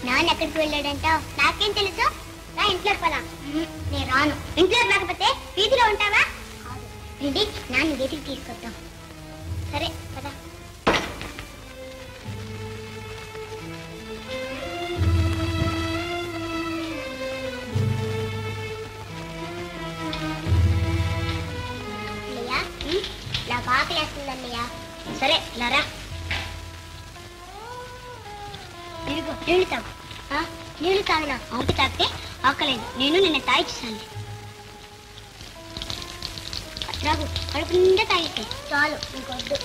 నాన్న ఎక్కడికి వెళ్ళాడంటావు? నాకేం తెలుసు? నా ఇంట్లోకి పదా. నేను రాను. ఇంట్లోకి రాకపోతే వీధిలో ఉంటావా? రండి, నాన్న వీధికి తీసుకొద్దాం. సరే పదా. నాకు ఆకలి వేస్తుందన్నయ్య. సరే లరా, ఇదిగో నీళ్ళు తాగు. నీళ్ళు తాగినా? ఆకు తాగితే ఆకలేదు. నేను నిన్న తాగిచ్చాను. రాగు, కడుపు నిండా తాగితే చాలు, ఇంకొద్దు.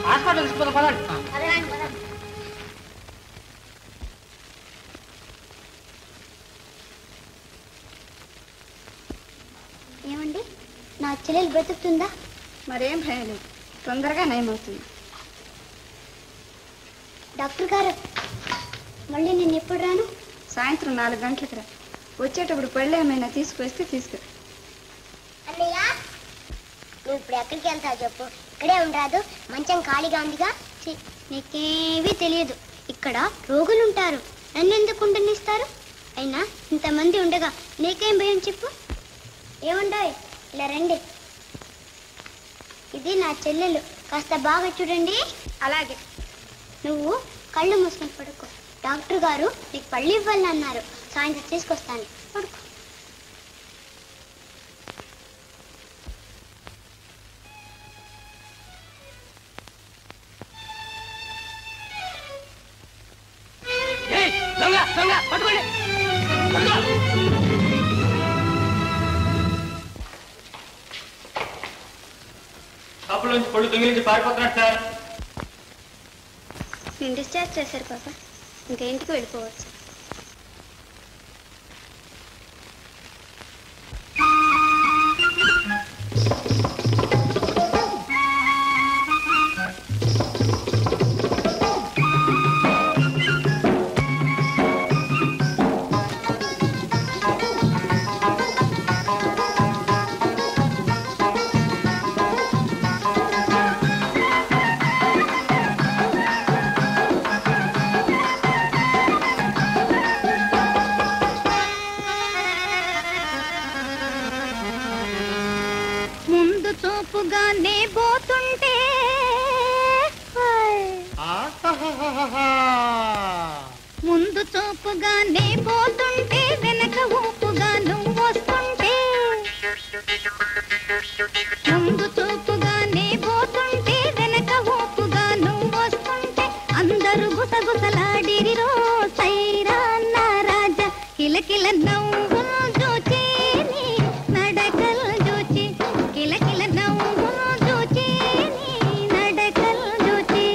హాస్పిటల్ తీసుకుపోదాం పదండి. ఏమండి, నా చెల్లెలు బ్రతుకుతుందా? మరేం భయం లేదు, తొందరగా నయమవుతుంది. డాక్టర్ గారు, మళ్ళీ నేను ఎప్పుడు రాను? సాయంత్రం 4 గంటలకు రా. వచ్చేటప్పుడు పళ్ళు ఏమైనా తీసుకొస్తే తీసుకురా. అన్నయ్య, నువ్వు ఇప్పుడు ఎక్కడికి వెళ్తావు చెప్పు? ఇక్కడే ఉండరాదు? మంచం ఖాళీగా ఉందిగా. నీకేమీ తెలియదు. ఇక్కడ రోగులు ఉంటారు, నన్ను ఎందుకు ఉండనిస్తారు? అయినా ఇంతమంది ఉండగా నీకేం భయం చెప్పు? ఏముండాయి, ఇలా రండి. ఇది నా చెల్లెలు, కాస్త బాగా చూడండి. అలాగే. నువ్వు కళ్ళు మూసుకొని పడుకో. డాక్టర్ గారు నీకు పళ్ళు ఇవ్వాలని అన్నారు. సాయంత్రం తీసుకొస్తాను, పడుకో. పళ్ళు దొంగిలించి పారిపోతున్నాడు సార్. నేను డిశ్చార్జ్ చేశారు పాప, ఇంకా ఇంటికి వెళ్ళిపోవచ్చు. ముందు చూపుగానే పోతుంటే వెనక ఊపుగాను వస్తుంటే, ముందు చూపుగానే పోతుంటే వెనక ఊపుగాను వస్తుంటే, అందరూ గుసగుసలాడిరిరో సైరా నా రాజా. కిలకిల నవ్వులు చూచి నీ నడకలు చూచి, కిలకిల నవ్వులు చూచి నీ నడకలు చూచి.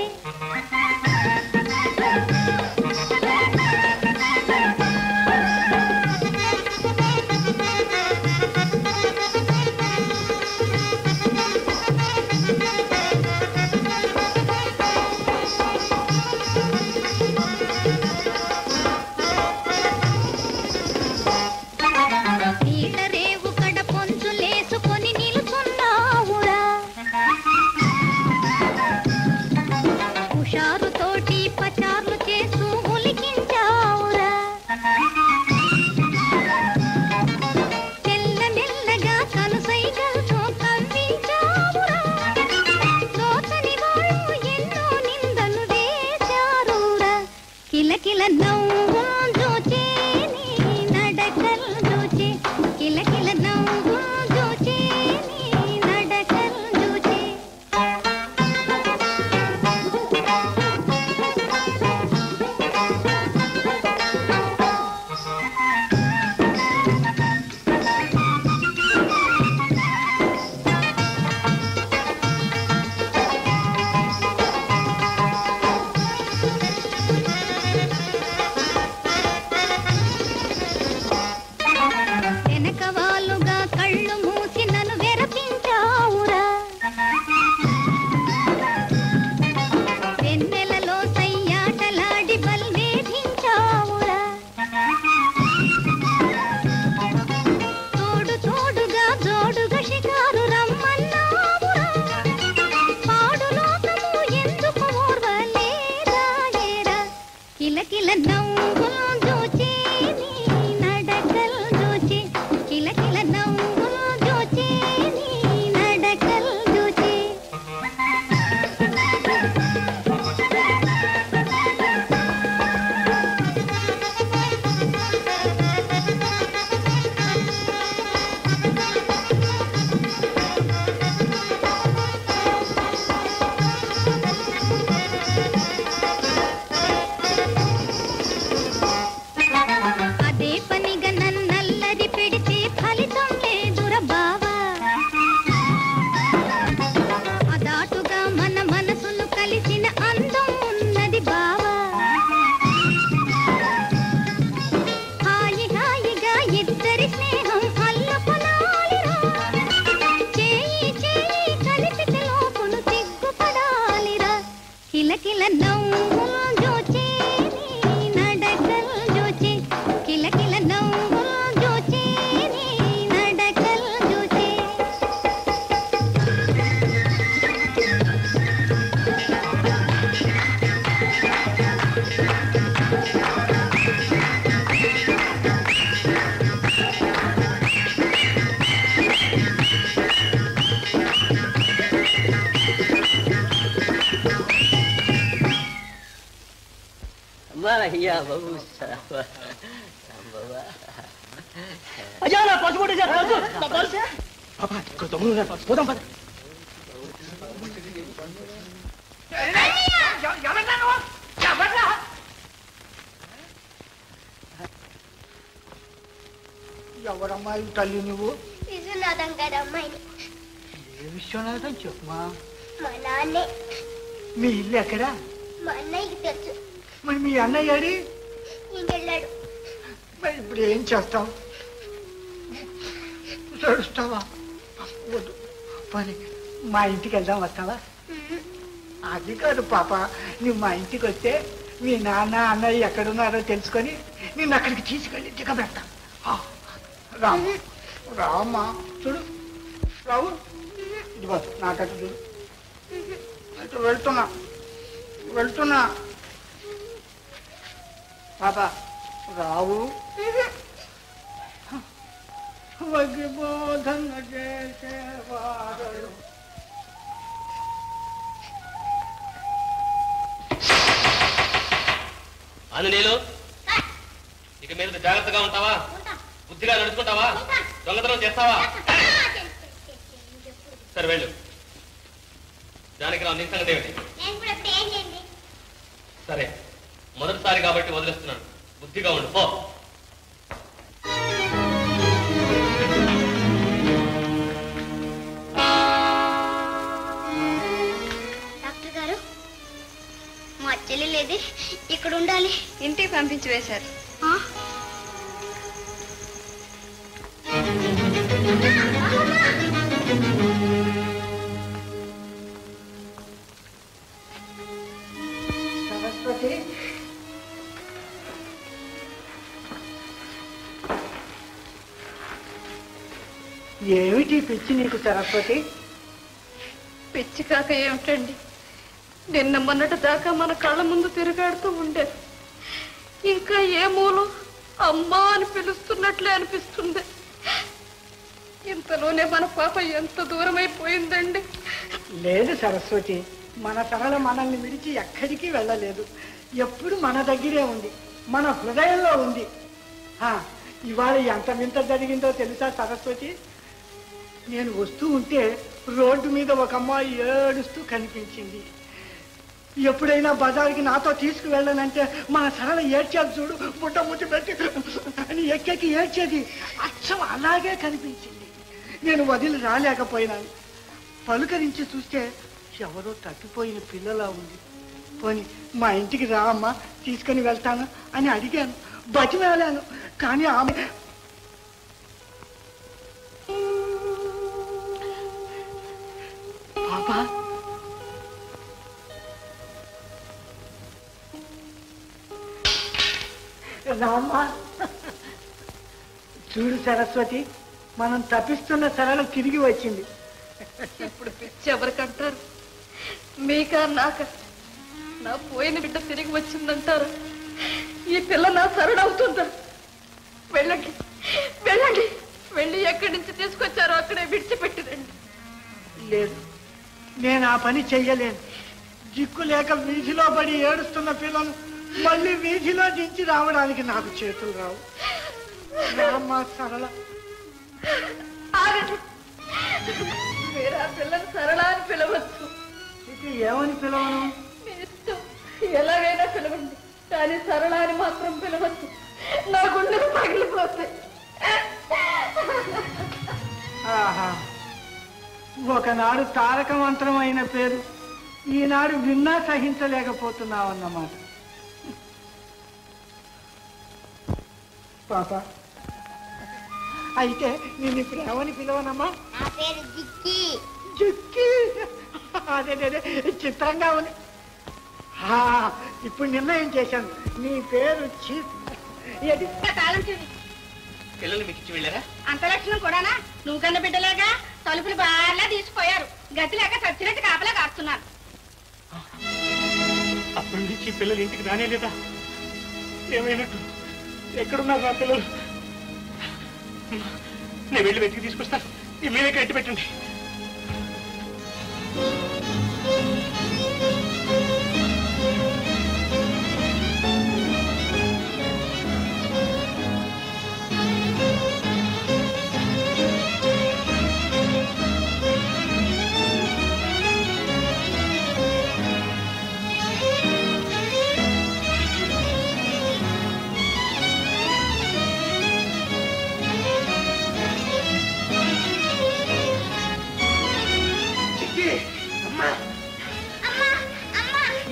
నవ్వులు చూచి నీ నడకలు చూచి కిలకిల నవ్వులు చూచి నీ నడకలు చూచి అదే పనిగా నన్నల్లరి పెడితే ఫలితం లేదురా బావా అదాటుగా మన మనసులు కలిసిన అందం ఉన్నది బావా హాయి హాయిగా ఇద్దరి స్నేహం అల్లుకునాలిరా చేయి చేయి కలిపితే లోపును సిగ్గుపడాలిరా కిలకిల నవ్వులు చూచి నీ నడకలు చూచి కిలకిల నవ్వులు చూచి నీ నడకలు చూచి అయ్యా బాబు అయ్యా నా పసు ఇక్కడ తమ్ముడు పోదాం పద ఎవరమ్మాయి తల్లి నువ్వు? విశ్వనాథం గారి అమ్మాయిని. ఏ విశ్వనాథం చెప్పమా? మా నాన్నే. మీ ఇల్లు ఎక్కడా? మా అన్నయ్యకి తెలుసు. మరి మీ అన్నయ్య ఏడి? ఇంకెళ్ళాడు. మరి ఇప్పుడు ఏం చేస్తావు? చడుస్తావా? వద్దు పని మా ఇంటికి వెళ్దాం, వస్తావా? అది కాదు పాప, నువ్వు మా ఇంటికి వస్తే మీ నాన్న అన్నయ్య ఎక్కడున్నారో తెలుసుకొని నిన్ను అక్కడికి తీసుకెళ్ళి దిగబెడతా. రామ్మా రామ్మా, చూడు రావు, ఇదిగో నాకట్టు చూడు, అటు వెళ్తున్నా వెళ్తున్నా. పాప రావు, వగ్గిబోధన చేసేవాడు. ఆంజనేయులు, ఇక మీద జాగ్రత్తగా ఉంటావా? బుద్ధిగా నడుచుకుంటావా? దొంగతనం చేస్తావా? సరే వెళ్ళు. జానకిరావు నీ సంగతి ఏమిటి? సరే, మొదటిసారి కాబట్టి వదిలేస్తున్నాను, బుద్ధిగా ఉండు పో. డాక్టర్ గారు, మా చెల్లి లేది, ఇక్కడ ఉండాలి. ఇంటికి పంపించి వేశారు. సరస్వతి, ఏమిటి పిచ్చి నీకు సరస్వతి? పిచ్చి కాక ఏమిటండి, నిన్న మొన్నటి దాకా మన కళ్ళ ముందు తిరుగాడుతూ ఉండేది. ఇంకా ఏ మూలం అమ్మా అని పిలుస్తున్నట్లే అనిపిస్తుంది. ఇంతలోనే మన పాప ఎంత దూరమైపోయిందండి. లేదు సరస్వతి, మన సరళ మనల్ని విడిచి ఎక్కడికి వెళ్ళలేదు. ఎప్పుడు మన దగ్గరే ఉంది, మన హృదయంలో ఉంది. ఇవాళ ఎంత వింత జరిగిందో తెలుసా సరస్వతి? నేను వస్తూ ఉంటే రోడ్డు మీద ఒక అమ్మాయి ఏడుస్తూ కనిపించింది. ఎప్పుడైనా బజార్కి నాతో తీసుకువెళ్ళనంటే మన సరళ ఏడ్చేది చూడు, బుట్ట ముట్టి పెట్టి అని ఎక్కెక్కి ఏడ్చేది. అచ్చం అలాగే కనిపించింది. నేను వదిలి రాలేకపోయినాను. పలుకరించి చూస్తే ఎవరో తప్పిపోయిన పిల్లలా ఉంది. పోని మా ఇంటికి రా అమ్మా, తీసుకొని వెళ్తాను అని అడిగాను, బతిమాలాను. కానీ ఆమె పాపా రామ్మా. చూడు సరస్వతి, మనం తప్పిస్తున్న సరళ తిరిగి వచ్చింది. ఇప్పుడు పిచ్చి ఎవరికంటారు? మీకా నాక? నా పోయిన బిడ్డ తిరిగి వచ్చిందంటారు. ఈ పిల్ల నా సరళవుతుందా? వెళ్ళండి వెళ్ళండి, వెళ్ళి ఎక్కడి నుంచి తీసుకొచ్చారో అక్కడే విడిచిపెట్టిరండి. లేదు, నేను ఆ పని చెయ్యలేను. దిక్కు లేక వీధిలో పడి ఏడుస్తున్న పిల్లను మళ్ళీ వీధిలో దించి రావడానికి నాకు చేతులు రావు. రామ్మా సరళ. ఆగండి, మీరు ఆ పిల్లని సరళ అని పిలవచ్చు. ఇది ఏమని పిలవను? మీ ఇష్టం, ఎలాగైనా పిలవండి, కానీ సరళ అని మాత్రం పిలవచ్చు. నా గుండెలు పగిలిపోతాయి. ఆహా, ఒకనాడు తారక మంత్రం అయిన పేరు ఈనాడు విన్నా సహించలేకపోతున్నావన్నమాట. పాప, అయితే నేను ఇప్పుడు ఏమని పిలవనమ్మా? నా పేరు జిక్కి. జిక్కి? అదే చిత్రంగా ఉంది. ఇప్పుడు నిర్ణయం చేశాను, నీ పేరు పిల్లల్ని మీకు ఇచ్చి వెళ్ళారా? అంత లక్షణం కూడానా? నువ్వు కన్న బిడ్డలేగా తలుపులు బాగా తీసిపోయారు. గతి లేక చచ్చినట్టు కాపలా కాస్తున్నారు. అప్పటి నుంచి పిల్లలు ఇంటికి రానేలేదా? ఏమైనట్టు? ఎక్కడున్నారు నా పిల్లలు? నేను వెళ్ళి వెతికి తీసుకొస్తాను, ఈ మీరే కట్టి పెట్టండి.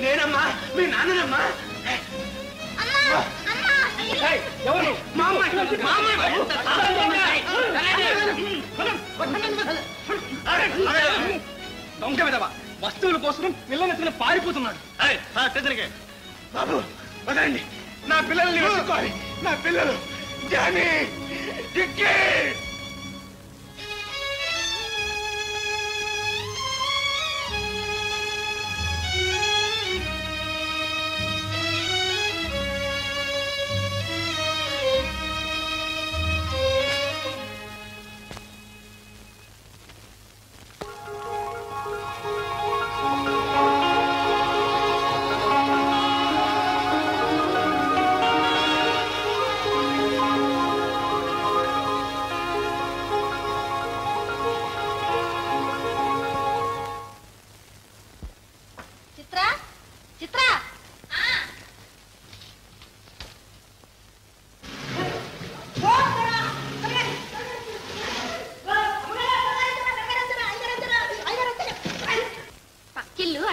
నేనమ్మా, మీ నాన్ననమ్మా. ఎవరు? దొంగ విధవా, వస్తువుల కోసం పిల్లలు పారిపోతున్నాడు. బాబు వదండి, నా పిల్లల్ని వదుకోవాలి. నా పిల్లలు జానీ, జిక్కి.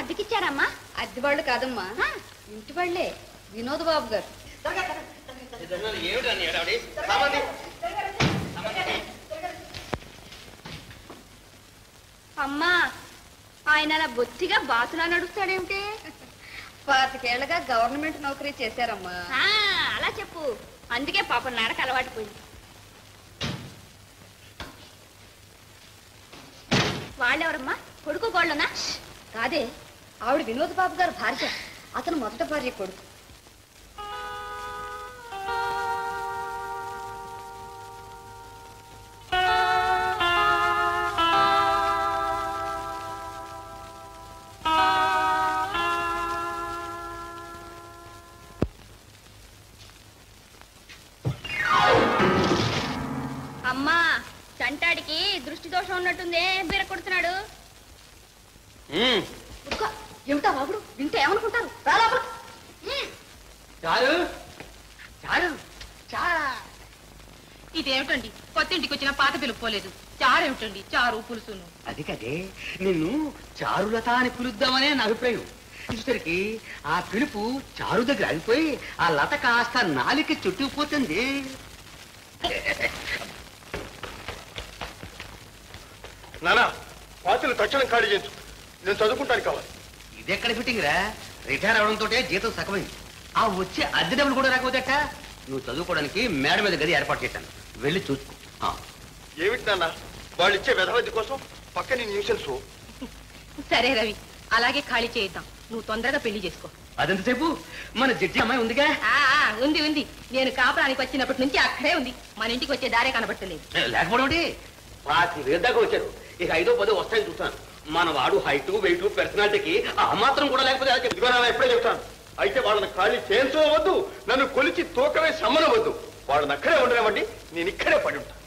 అద్దెకిచ్చారమ్మా? అద్దె వాళ్ళు కాదమ్మా, ఇంటి వాళ్ళే, వినోద్ బాబు గారు. అమ్మా, ఆయన అలా బొత్తిగా బాసులా నడుస్తాడేమిటి? 25 ఏళ్లుగా గవర్నమెంట్ నౌకరీ చేశారమ్మా. అలా చెప్పు, అందుకే పాపం నడక అలవాటు పోయింది. వాళ్ళెవరమ్మా? కొడుకు కోళ్ళనా? కాదే, ఆవిడ వినోద్ బాబు గారు భార్య, అతను మొదట భార్య కొడుకు. అమ్మా, చంటాడికి దృష్టి దోషం ఉన్నట్టుందే, బీర కొడుతున్నాడు. ఏమిటా బాబుడు, వింటే ఏమనుకుంటారు? ఇదేమిటండి, కొత్త ఇంటికి వచ్చిన పాత పిలుపుకోలేదు. చారేమిటండి, చారు పులుసును? అది కదే, నిన్ను చారులత అని పిలుద్దామనే నా అభిప్రాయం. చూసరికి ఆ పిలుపు చారు దగ్గర ఆగిపోయి ఆ లత కాస్త నాలికి చుట్టుకుపోతుంది. నానా, పాత్రలు తక్షణం ఖాళీ చేయించు, నేను చదువుకుంటానికి కావాలి. ఇదెక్కడ ఫిట్టింగ్ రా? రిటైర్ అవడంతో జీతం సగమైంది. ఆ వచ్చే అద్దె డబ్బులు కూడా రాకపోతేట. నువ్వు చదువుకోవడానికి మేడ మీద గది ఏర్పాటు చేశాను, వెళ్ళి చూసుకో. ఏమిటి నాన్న, వాళ్ళు ఇచ్చే వెధవద్ది కోసం పక్కని న్యూసెన్స్. సరే రవి, అలాగే ఖాళీ చేద్దాం. నువ్వు తొందరగా పెళ్లి చేసుకో. అదెంతసేపు మన జడ్జి అమ్మాయి ఉందిగా. ఉంది ఉంది. నేను కాపురానికి వచ్చినప్పటి నుంచి అక్కడే ఉంది. మన ఇంటికి వచ్చే దారే కనబట్టలేదు. లేకపోవడం ఏంటి? 5,000 దాకా వచ్చారు. ఇక 5ో 10 వస్తాయని చూస్తాను. మన వాడు హైట్ వెయిట్ పర్సనాలిటీకి ఆ మాత్రం కూడా లేకపోతే ఎప్పుడే చెప్తాను. అయితే వాళ్ళని ఖాళీ చేయించవద్దు, నన్ను కొలిచి తూకమే సమ్మనవద్దు. వాళ్ళని అక్కడే ఉండనివ్వండి, నేను ఇక్కడే పడి ఉంటాను.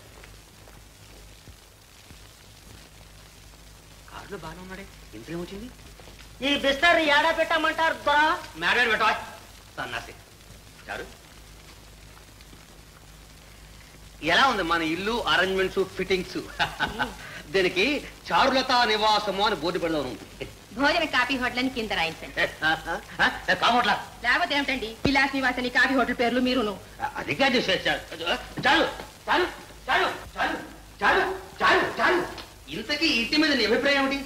కారులో బాగానే ఉన్నాడే, ఇంతేమొచ్చింది? ఈ బిస్తర్ ఏడా పెట్టామంటారు దొరా? మేడం పెట్టా సన్నాసి చారు. ఎలా ఉంది మన ఇల్లు అరేంజ్మెంట్స్ ఫిట్టింగ్స్? దీనికి చారులత నివాసము అని బోర్డు పెడదాం ఉంది. భోజన కాఫీ హోటల్ అని కింద రాయించండి. కావట్లా లేకపోతే ఏమిటండి విలాస్ నివాసని కాఫీ హోటల్ పేర్లు మీరును? అది కాదు చాలు చాలు చాలు చాలు చాలు చాలు చాలు. ఇంతకీ ఇంటి మీద నీ అభిప్రాయం ఏమిటి?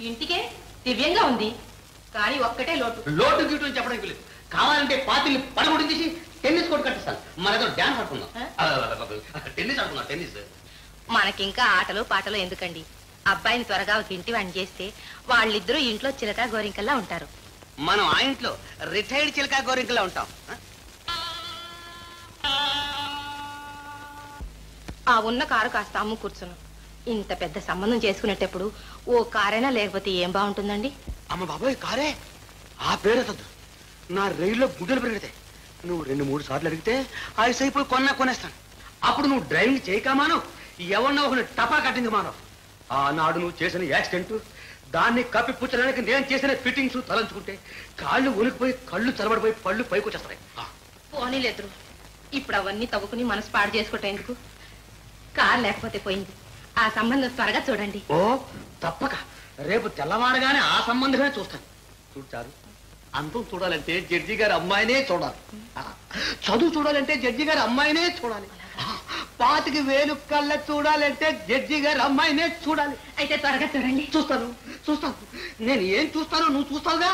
ఇంటికే దివ్యంగా ఉంది, కానీ ఒక్కటే లోటు. లోటు గిట్టు అని చెప్పడానికి లేదు. కావాలంటే పాతిల్ని పడగొట్టి తీసి టెన్నిస్ కోర్టు కట్టిస్తాను. మనతో డాన్స్ ఆడుకుందాం. టెన్నిస్ ఆడుకుందాం. టెన్నిస్ మనకింకా ఆటలు పాటలు ఎందుకండి? అబ్బాయిని త్వరగా ఒక ఇంటి వాణ్ణి చేస్తే వాళ్ళిద్దరూ ఇంట్లో చిలక గోరింకల్లా ఉంటారు. మనం ఆ ఇంట్లో రిటైర్డ్ చిలకా గోరింకలా ఉంటాం. ఆ ఉన్న కారు కాస్త అమ్ము కూర్చును. ఇంత పెద్ద సంబంధం చేసుకునేటప్పుడు ఓ కారైనా లేకపోతే ఏం బాగుంటుందండి? అమ్మ బాబాయ్ కారే ఆ పేరెత్తద్దు. నా రైల్లో గుడ్డలు పెరిగితే నువ్వు 2-3 సార్లు అడిగితే ఆ సైపులు కొనేస్తాను. అప్పుడు నువ్వు డ్రైవింగ్ చేయకమాను, ఎవరినో ఒకరిని టపా కట్టింది మానవు. ఆనాడు నువ్వు చేసిన యాక్సిడెంట్, దాన్ని కప్పిపుచ్చడానికి నేను చేసిన ఫిట్టింగ్స్ తలంచుకుంటే కాళ్ళు ఉనికిపోయి కళ్ళు చలబడిపోయి పళ్ళు పైకి వచ్చేస్తాయి. పోనీలేదు, ఇప్పుడు అవన్నీ తవ్వుకుని మనసు పాడు చేసుకోవటం ఎందుకు? కారు లేకపోతే పోయింది. ఆ సంబంధం త్వరగా చూడండి. ఓ తప్పక రేపు తెల్లవారగానే ఆ సంబంధమే చూస్తాను. చూచారు, అంతం చూడాలంటే జడ్జి గారి అమ్మాయినే చూడాలి. చదువు చూడాలంటే జడ్జి గారి అమ్మాయినే చూడాలి. 25,000 కళ్ళ చూడాలంటే జడ్జి గారి అమ్మాయినే చూడాలి. అయితే త్వరగా చూడండి. చూస్తాను. నేను ఏం చూస్తానో నువ్వు చూస్తావుగా.